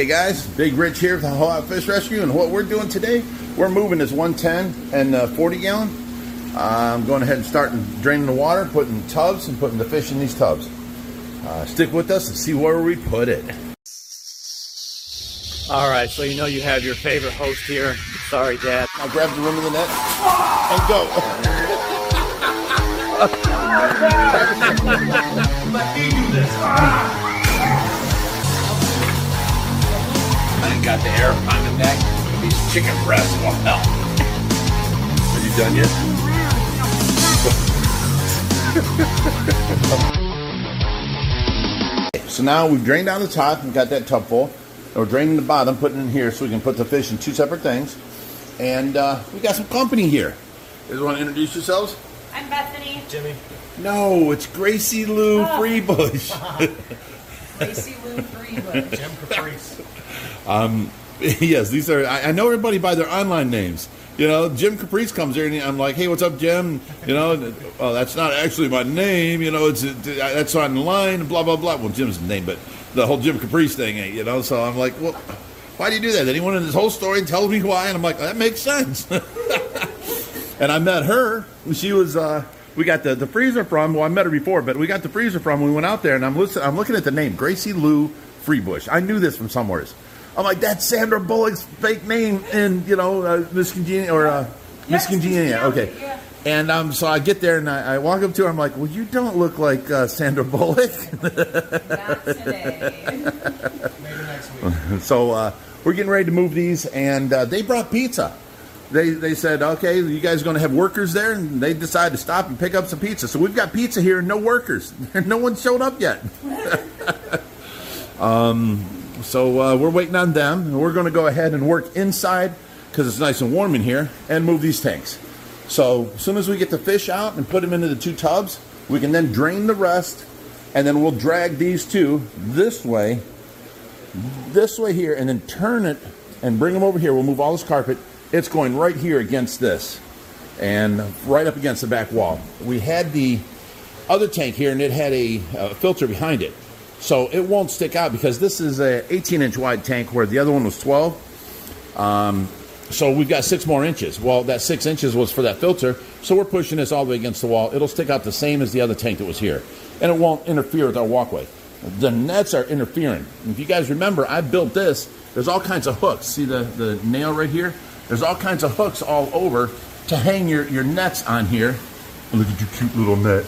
Hey guys, Big Rich here with the Whole Out Fish Rescue, and what we're doing today, we're moving this 110 and 40 gallon. I'm going ahead and starting draining the water, putting tubs and putting the fish in these tubs. Stick with us and see where we put it. All right, so you know you have your favorite host here. Sorry, Dad. I'll grab the rim of the net and go. Let me do this. I got the air on the neck. These chicken breasts will help. Are you done yet? So now we've drained down the top and got that tub full. We're draining the bottom, putting it in here so we can put the fish in two separate things. And we got some company here. You guys want to introduce yourselves? I'm Bethany. Jimmy. No, it's Gracie Lou Freebush. Gracie Lou Freebush. Jim Caprice. Yes, these are, I know everybody by their online names. You know, Jim Caprice comes here and I'm like, hey, what's up, Jim? You know, well, that's not actually my name. You know, that's online, blah, blah, blah. Well, Jim's the name, but the whole Jim Caprice thing ain't, you know. So I'm like, well, why do you do that? Then he went into this whole story and tells me why. And I'm like, that makes sense. And I met her. She was, we got the freezer from, well, I met her before, but we got the freezer from when we went out there. And I'm looking at the name, Gracie Lou Freebush. I knew this from somewhere. I'm like, that's Sandra Bullock's fake name in, you know, Miss Congeniality, or Miss Congeniality. Okay. Yeah. And so I get there and I walk up to her. I'm like, well, you don't look like Sandra Bullock. Not today. Maybe next week. So we're getting ready to move these, and they brought pizza. They said, okay, you guys are going to have workers there, and they decided to stop and pick up some pizza. So we've got pizza here and no workers. No one showed up yet. So we're waiting on them, and we're going to go ahead and work inside because it's nice and warm in here, and move these tanks. So as soon as we get the fish out and put them into the two tubs, we can then drain the rest, and then we'll drag these two this way here, and then turn it and bring them over here. We'll move all this carpet. It's going right here against this and right up against the back wall. We had the other tank here, and it had a filter behind it. So it won't stick out because this is a 18-inch wide tank where the other one was 12. So we've got 6 more inches. Well, that 6 inches was for that filter, so we're pushing this all the way against the wall. It'll stick out the same as the other tank that was here, and it won't interfere with our walkway. The nets are interfering. If you guys remember, I built this. There's all kinds of hooks. See the nail right here? There's all kinds of hooks all over to hang your nets on here. Look at your cute little net.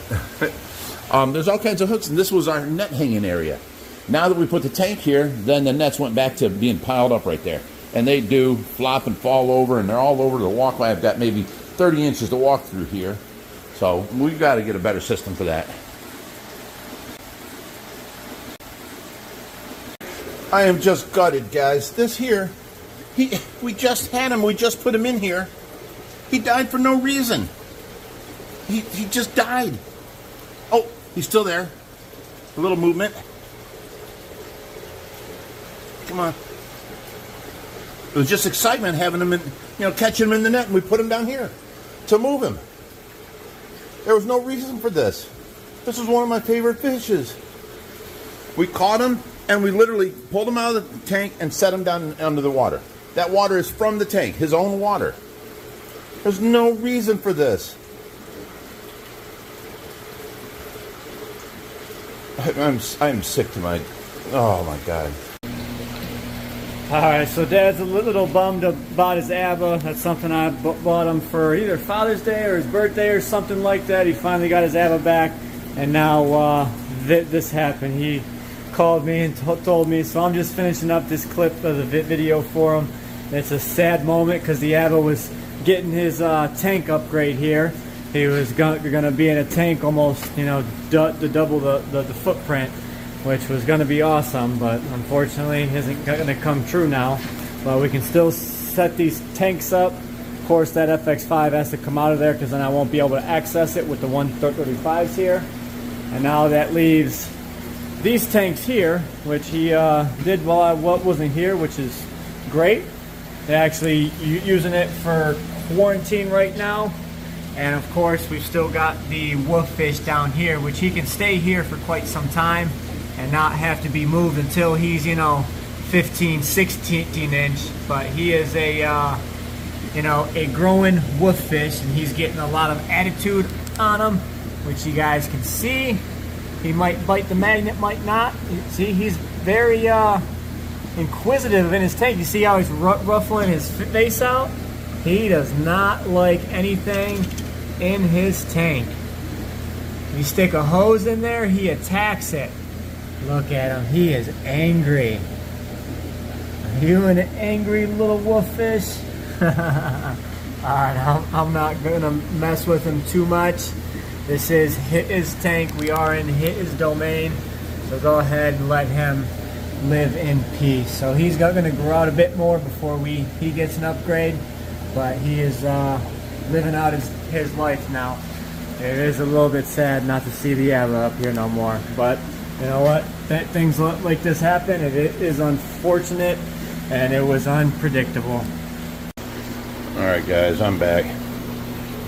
There's all kinds of hooks, and this was our net hanging area. Now that we put the tank here, then the nets went back to being piled up right there. And they do flop and fall over, and they're all over the walkway. I've got maybe 30 inches to walk through here. So we've got to get a better system for that. I am just gutted, guys. This here, we just had him. We just put him in here. He died for no reason. He just died. Oh, he's still there. A little movement. Come on. It was just excitement having him in, you know, catching him in the net, and we put him down here to move him. There was no reason for this. This was one of my favorite fishes. We caught him, and we literally pulled him out of the tank and set him down under the water. That water is from the tank, his own water. There's no reason for this. I'm sick to my, oh my God. Alright, so Dad's a little bummed about his ABBA. That's something I bought him for either Father's Day or his birthday or something like that. He finally got his ABBA back, and now this happened. He called me and told me, so I'm just finishing up this clip of the video for him. It's a sad moment because the ABBA was getting his tank upgrade here. He was going to be in a tank almost, you know, to double the footprint, which was going to be awesome, but unfortunately isn't going to come true now. But we can still set these tanks up. Of course, that FX5 has to come out of there because then I won't be able to access it with the 135s here. And now that leaves these tanks here, which he did while I wasn't here, which is great. They're actually using it for quarantine right now. And of course, we've still got the wolf fish down here, which he can stay here for quite some time and not have to be moved until he's, you know, 15, 16 inch, but he is a you know, a growing wolf fish, and he's getting a lot of attitude on him, which you guys can see. He might bite the magnet, might not. See, he's very inquisitive in his tank. You see how he's ruffling his face out? He does not like anything in his tank. If you stick a hose in there, he attacks it. Look at him, he is angry. Are you an angry little wolf fish? Alright, I'm not gonna mess with him too much. This is his tank. We are in his domain, so go ahead and let him live in peace. So he's gonna grow out a bit more before he gets an upgrade, but he is living out his life now. It is a little bit sad not to see the Ava up here no more, but you know what? Things like this happen. It is unfortunate, and it was unpredictable. Alright guys, I'm back.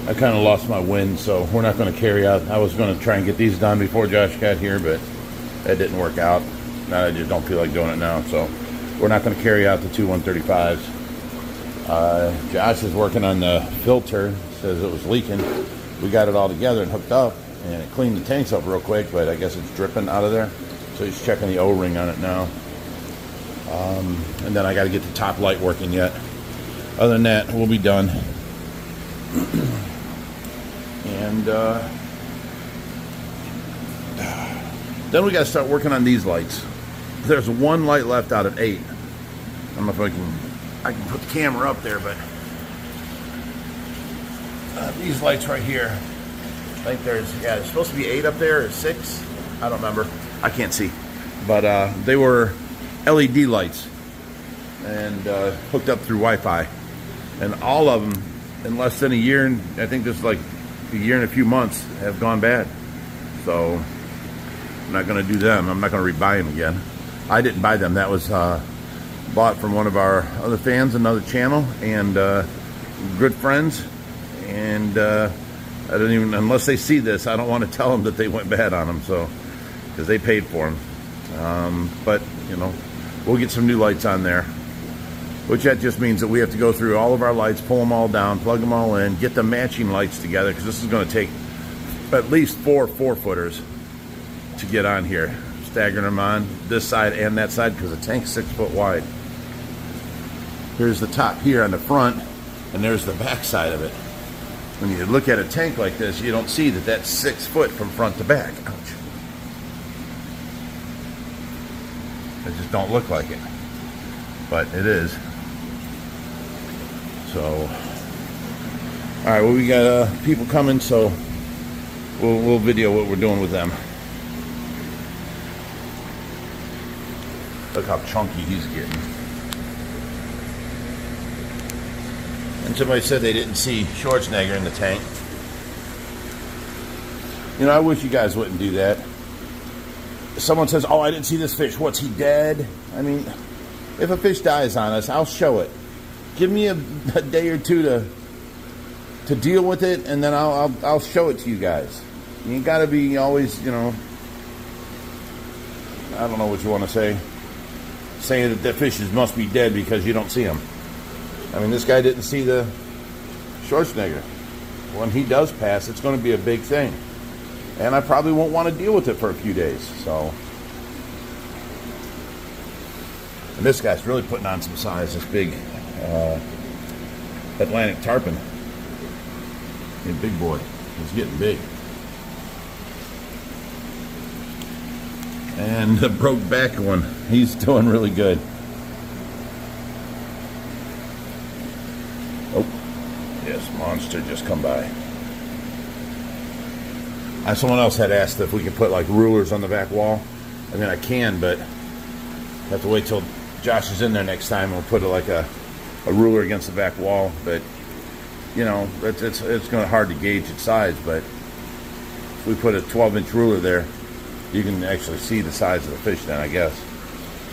I kind of lost my wind, so we're not going to carry out. I was going to try and get these done before Josh got here, but that didn't work out. I just don't feel like doing it now, so we're not going to carry out the two 135s. Josh is working on the filter. Says it was leaking. We got it all together and hooked up, and it cleaned the tanks up real quick, but I guess it's dripping out of there. So he's checking the O-ring on it now. And then I got to get the top light working yet. Other than that, we'll be done. And then we got to start working on these lights. There's one light left out of 8. I don't know if I can put the camera up there, but these lights right here. I think there's supposed to be 8 up there, or 6. I don't remember. I can't see. But they were LED lights and hooked up through Wi-Fi. And all of them, in less than a year, and I think this is like a year and a few months, have gone bad. So I'm not going to do them. I'm not going to rebuy them again. I didn't buy them. That was bought from one of our other fans, another channel, and good friends. And I don't even, unless they see this, I don't want to tell them that they went bad on them. So, because they paid for them. But you know, we'll get some new lights on there. Which that just means that we have to go through all of our lights, pull them all down, plug them all in, get the matching lights together, because this is going to take at least 4 4-footers to get on here. Staggering them on this side and that side, because the tank's 6 foot wide. Here's the top here on the front, and there's the back side of it. When you look at a tank like this, you don't see that that's 6 foot from front to back. Ouch. It just don't look like it. But it is. So, all right, well, we got people coming, so we'll video what we're doing with them. Look how chunky he's getting. And somebody said they didn't see Schwarzenegger in the tank. You know, I wish you guys wouldn't do that. Someone says, oh, I didn't see this fish. What's he dead? I mean, if a fish dies on us, I'll show it. Give me a day or two to deal with it, and then I'll show it to you guys. You got to be always, you know, I don't know what you want to say. Saying that the fishes must be dead because you don't see them. I mean, this guy didn't see the Schwarzenegger. When he does pass, it's going to be a big thing. And I probably won't want to deal with it for a few days, so. And this guy's really putting on some size, this big Atlantic tarpon. A big boy. He's getting big. And the broke back one, he's doing really good. Oh, yes, monster just come by. Someone else had asked if we could put like rulers on the back wall. I mean, I can, but I have to wait till Josh is in there next time. We'll put like a ruler against the back wall. But you know, it's going to be hard to gauge its size. But if we put a 12-inch ruler there, you can actually see the size of the fish then, I guess.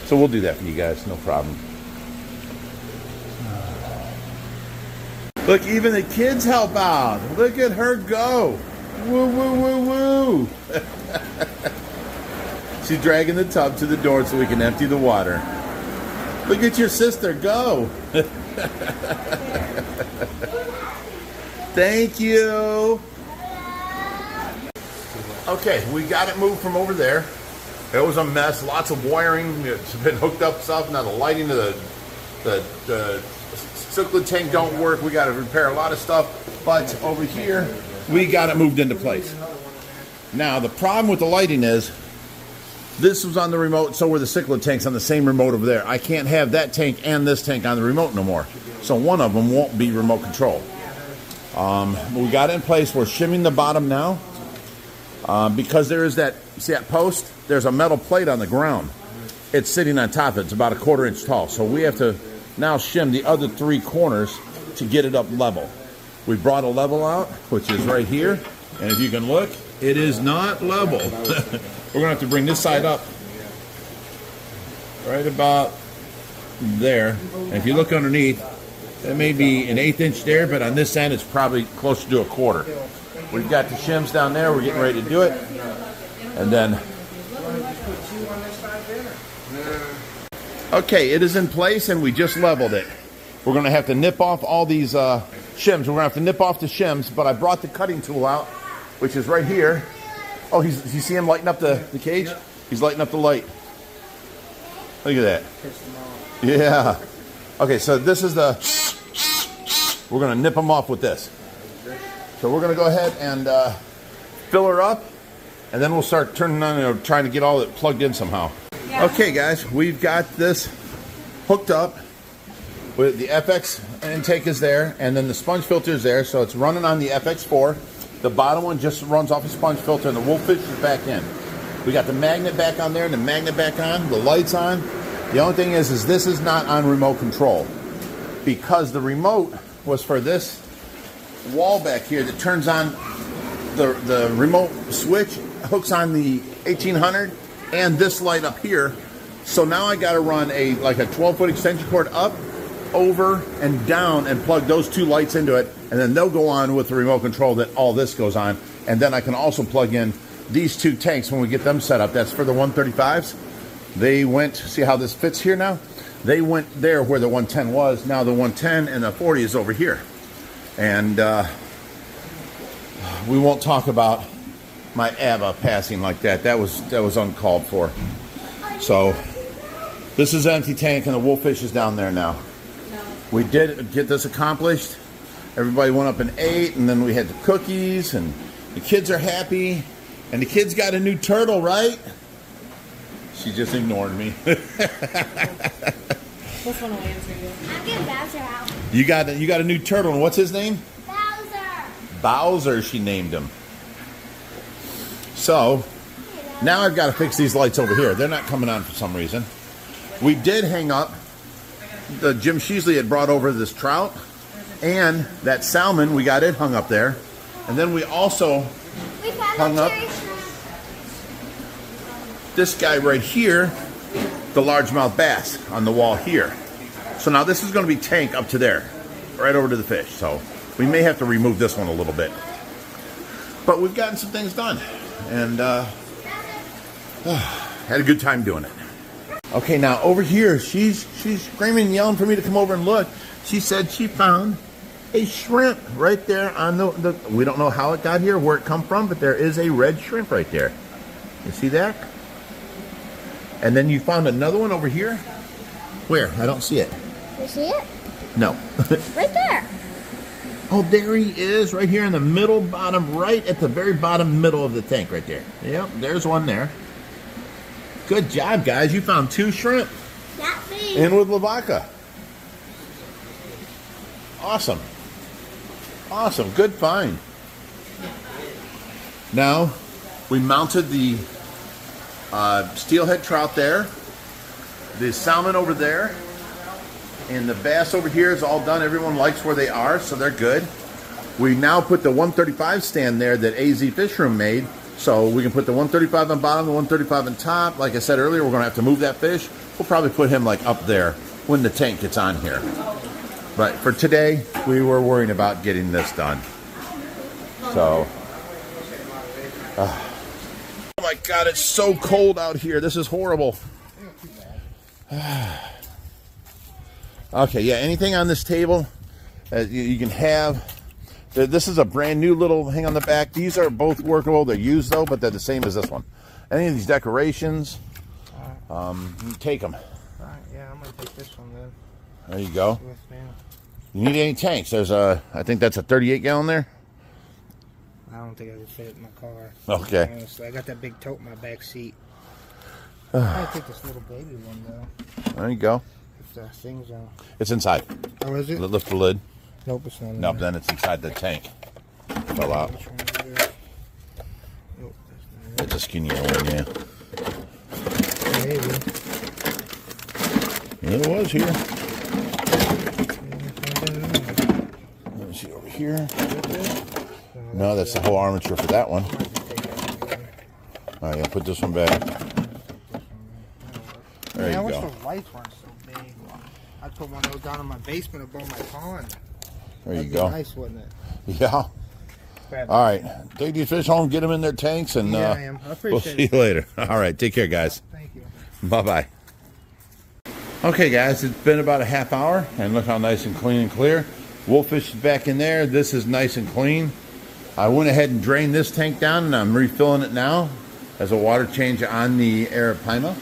So we'll do that for you guys, no problem. Look, even the kids help out. Look at her go. Woo, woo, woo, woo. She's dragging the tub to the door so we can empty the water. Look at your sister go. Thank you. Okay, we got it moved from over there. It was a mess, lots of wiring. It's been hooked up stuff. Now the lighting of the cichlid tank don't work. We got to repair a lot of stuff. But over here, we got it moved into place. Now the problem with the lighting is, this was on the remote, so were the cichlid tanks on the same remote over there. I can't have that tank and this tank on the remote no more. So one of them won't be remote control. We got it in place. We're shimming the bottom now. Because there is that, see that post? There's a metal plate on the ground. It's sitting on top of it. It's about a 1/4 inch tall. So we have to now shim the other 3 corners to get it up level. We brought a level out, which is right here. And if you can look, it is not level. We're going to have to bring this side up right about there. And if you look underneath, it may be an 1/8 inch there, but on this end, it's probably closer to a 1/4. We've got the shims down there. We're getting ready to do it. And then, okay, it is in place and we just leveled it. We're going to have to nip off all these shims. We're going to have to nip off the shims, but I brought the cutting tool out, which is right here. Oh, you see him lighting up the cage? He's lighting up the light. Look at that. Yeah. Okay, so this is the, we're going to nip them off with this. So we're going to go ahead and fill her up, and then we'll start turning on, trying to get all it plugged in somehow. Yeah. Okay, guys, we've got this hooked up. With the FX intake is there, and then the sponge filter is there, so it's running on the FX4. The bottom one just runs off a sponge filter, and the wolffish is back in. We got the magnet back on there, and the magnet back on, the lights on. The only thing is this is not on remote control, because the remote was for this wall back here that turns on the remote switch, hooks on the 1800 and this light up here. So now I got to run like a 12-foot extension cord up, over, and down, and plug those 2 lights into it, and then they'll go on with the remote control that all this goes on. And then I can also plug in these 2 tanks when we get them set up. That's for the 135s. They went, see how this fits here now? They went there where the 110 was. Now the 110 and the 40 is over here. And we won't talk about my ABBA passing like that. That was uncalled for. So this is an empty tank, and the wolffish is down there now. We did get this accomplished. Everybody went up and ate, and then we had the cookies, and the kids are happy. And the kids got a new turtle, right? She just ignored me. Which one will answer you? I'm getting Bowser out. You got a new turtle, and what's his name? Bowser. Bowser, she named him. So now I've got to fix these lights over here. They're not coming on for some reason. We did hang up. The Jim Sheasley had brought over this trout and that salmon. We got it hung up there, and then we also hung up this guy right here, the largemouth bass, on the wall here. So now this is going to be tank up to there, right over to the fish. So we may have to remove this one a little bit, but we've gotten some things done, and had a good time doing it. Okay, now over here, she's screaming and yelling for me to come over and look. She said she found a shrimp right there on the we don't know how it got here, where it come from, but there is a red shrimp right there. You see that? And then you found another one over here. Where? I don't see it. You see it? No. Right there. Oh, there he is, right here in the middle bottom, right at the very bottom middle of the tank right there. Yep, there's one there. Good job, guys. You found 2 shrimp. That's me. In with Lavaca. Awesome. Awesome. Good find. Now, we mounted the steelhead trout there, the salmon over there, and the bass over here is all done. Everyone likes where they are, so they're good. We now put the 135 stand there that AZ Fish Room made, so we can put the 135 on bottom, the 135 on top. Like I said earlier, we're going to have to move that fish. We'll probably put him like up there when the tank gets on here. But for today, we were worrying about getting this done. So, oh my God, it's so cold out here. This is horrible. Okay, yeah, anything on this table you can have. This is a brand new little hang on the back. These are both workable. They're used though, but they're the same as this one. Any of these decorations, you take them. All right, yeah, I'm gonna take this one then. There you go. Yes, ma'am. You need any tanks? There's I think that's a 38 gallon there. I don't think I can fit it in my car. Okay. Honestly, I got that big tote in my back seat. I'll take this little baby one though. There you go. If the thing's on. It's inside. Oh, is it? Lift the lid. Nope, it's not. Nope, then it's inside the tank. Fell out. Which one is it? Nope, that's not It's a skinnier one, yeah. it. Maybe. It was here. Yeah, Let me see over here. No, that's the whole armature for that one. All right, I'll put this one back. There I you wish go. those lights weren't so big. I'd put one of those down in my basement above my pond. There you That'd be go. nice, wouldn't it? Yeah. All right. Take these fish home, get them in their tanks, and Yeah, I am. I we'll appreciate see it. you later. All right. Take care, guys. Thank you. Bye-bye. Okay, guys. It's been about a half hour, and look how nice and clean and clear. Wolffish is back in there. This is nice and clean. I went ahead and drained this tank down, and I'm refilling it now as a water change on the arapaima.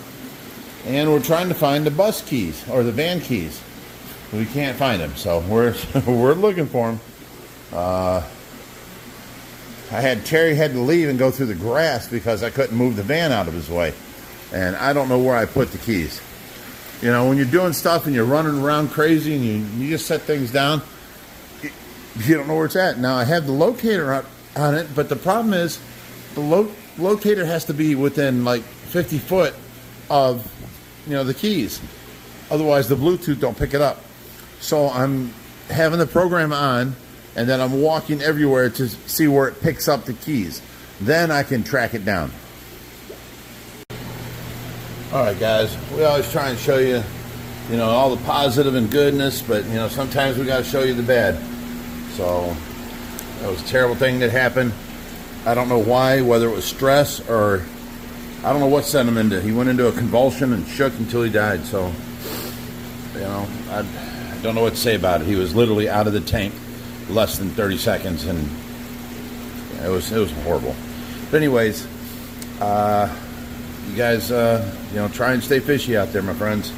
And we're trying to find the bus keys, or the van keys. We can't find them, so we're looking for them. Terry had to leave and go through the grass because I couldn't move the van out of his way. And I don't know where I put the keys. You know, when you're doing stuff and you're running around crazy and you just set things down, you don't know where it's at. Now, I have the locator on it, but the problem is the locator has to be within like 50 foot of, you know, the keys. Otherwise, the Bluetooth don't pick it up. So I'm having the program on, and then I'm walking everywhere to see where it picks up the keys. Then I can track it down. All right, guys. We always try and show you, you know, all the positive and goodness, but, you know, sometimes we got to show you the bad. So that was a terrible thing that happened. I don't know why, whether it was stress or I don't know what sent him into. He went into a convulsion and shook until he died. So, you know, I don't know what to say about it. He was literally out of the tank less than 30 seconds, and it was horrible. But anyways, you guys, you know, try and stay fishy out there, my friends.